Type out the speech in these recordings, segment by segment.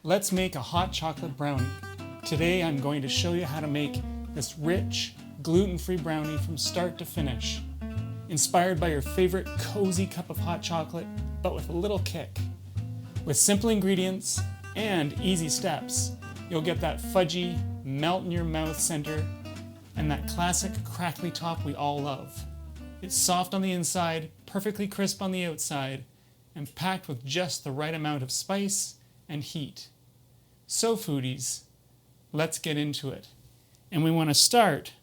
Let's make a hot chocolate brownie. Today I'm going to show you how to make this rich, gluten-free brownie from start to finish. Inspired by your favorite cozy cup of hot chocolate, but with a little kick. With simple ingredients and easy steps, you'll get that fudgy, melt in your mouth center and that classic crackly top we all love. It's soft on the inside, perfectly crisp on the outside, and packed with just the right amount of spice and heat. So foodies, let's get into it. And we want to start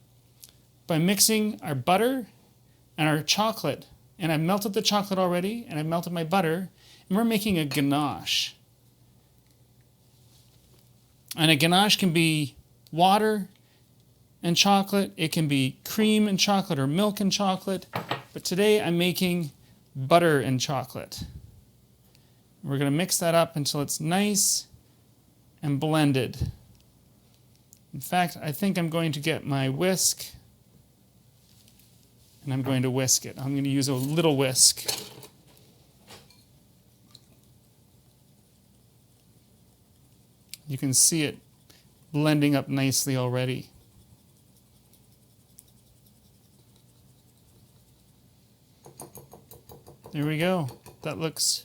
by mixing our butter and our chocolate. And I've melted the chocolate already, and I've melted my butter, and we're making a ganache. And a ganache can be water and chocolate, it can be cream and chocolate or milk and chocolate, but today I'm making butter and chocolate. We're going to mix that up until it's nice and blended. In fact, I think I'm going to get my whisk and I'm going to whisk it. I'm going to use a little whisk. You can see it blending up nicely already. There we go. That looks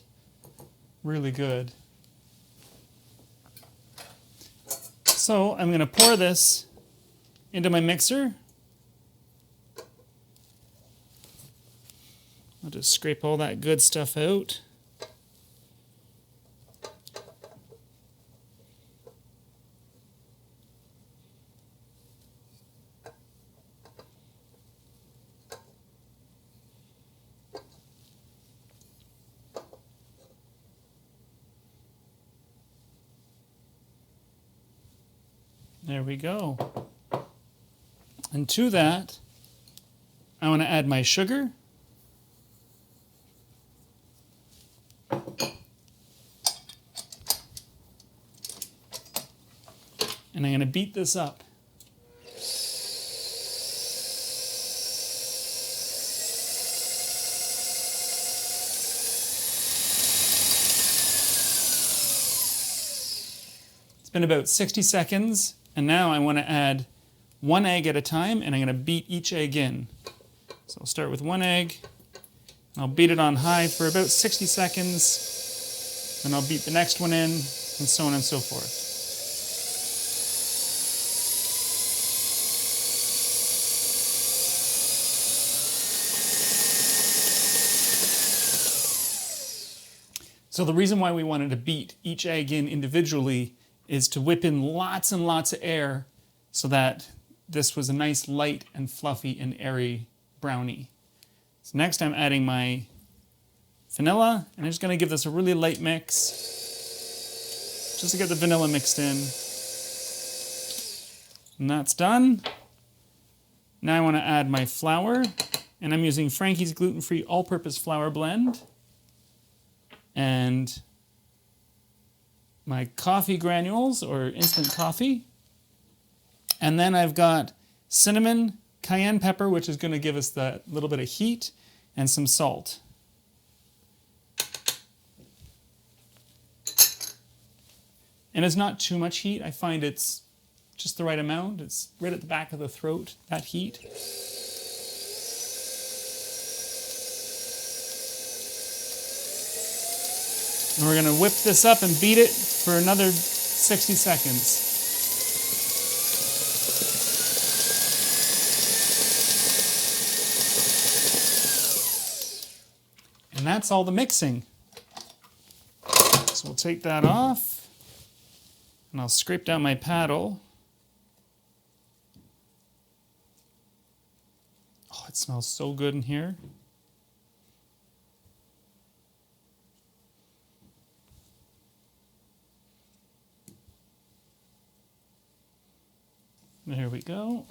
really good. So I'm going to pour this into my mixer. I'll just scrape all that good stuff out. There we go. And to that, I want to add my sugar. And I'm going to beat this up. It's been about 60 seconds. And now I want to add one egg at a time, and I'm going to beat each egg in. So I'll start with one egg, and I'll beat it on high for about 60 seconds, and I'll beat the next one in, and so on and so forth. So the reason why we wanted to beat each egg in individually is to whip in lots and lots of air so that this was a nice light and fluffy and airy brownie. So next I'm adding my vanilla, and I'm just going to give this a really light mix just to get the vanilla mixed in. And that's done. Now I want to add my flour, and I'm using Frankie's gluten-free all-purpose flour blend and my coffee granules or instant coffee. And then I've got cinnamon, cayenne pepper, which is going to give us that little bit of heat, and some salt. And it's not too much heat. I find it's just the right amount. It's right at the back of the throat, that heat. And we're going to whip this up and beat it for another 60 seconds. And that's all the mixing. So we'll take that off, and I'll scrape down my paddle. Oh, it smells so good in here. There we go.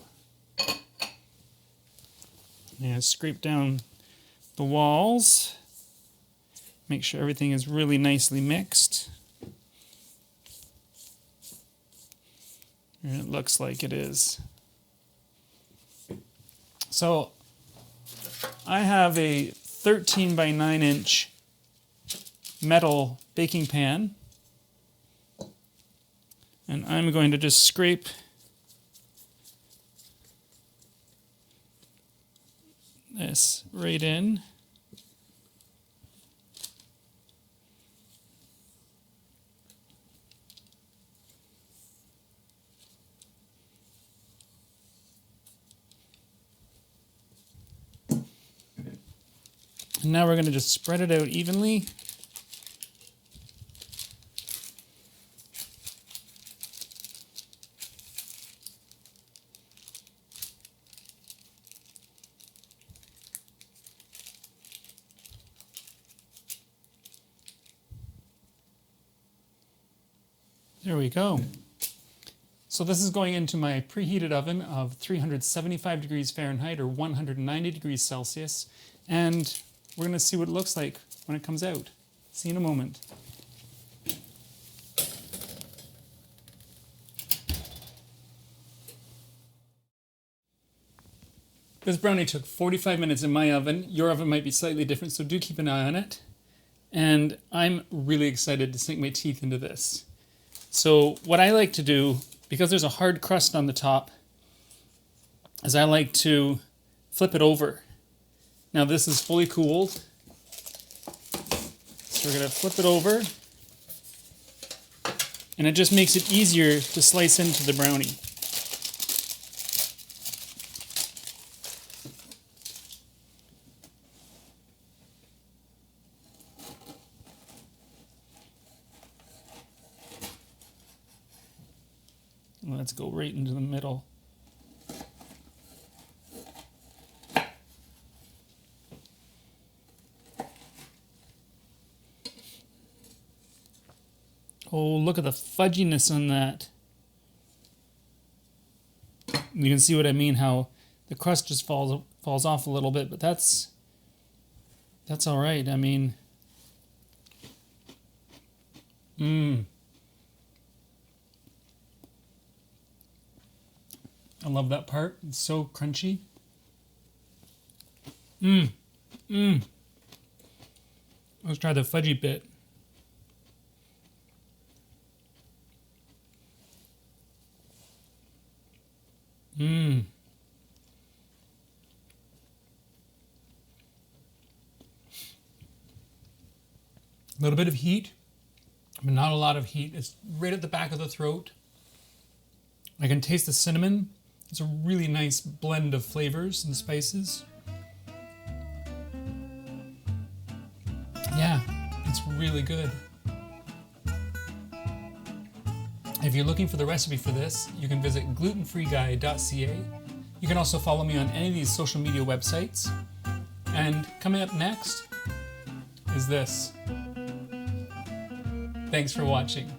And scrape down the walls. Make sure everything is really nicely mixed. And it looks like it is. So I have a 13 by 9 inch metal baking pan. And I'm going to just scrape this right in. And now we're going to just spread it out evenly. There we go. So this is going into my preheated oven of 375 degrees Fahrenheit or 190 degrees Celsius. And we're going to see what it looks like when it comes out. See you in a moment. This brownie took 45 minutes in my oven. Your oven might be slightly different, so do keep an eye on it. And I'm really excited to sink my teeth into this. So what I like to do, because there's a hard crust on the top, is I like to flip it over. Now this is fully cooled. So we're going to flip it over. And it just makes it easier to slice into the brownie. Let's go right into the middle. Oh, look at the fudginess on that. You can see what I mean, how the crust just falls off a little bit, but that's all right. I mean, I love that part. It's so crunchy. Let's try the fudgy bit. A little bit of heat, but not a lot of heat. It's right at the back of the throat. I can taste the cinnamon. It's a really nice blend of flavors and spices. Yeah, it's really good. If you're looking for the recipe for this, you can visit glutenfreeguy.ca. You can also follow me on any of these social media websites. And coming up next is this. Thanks for watching.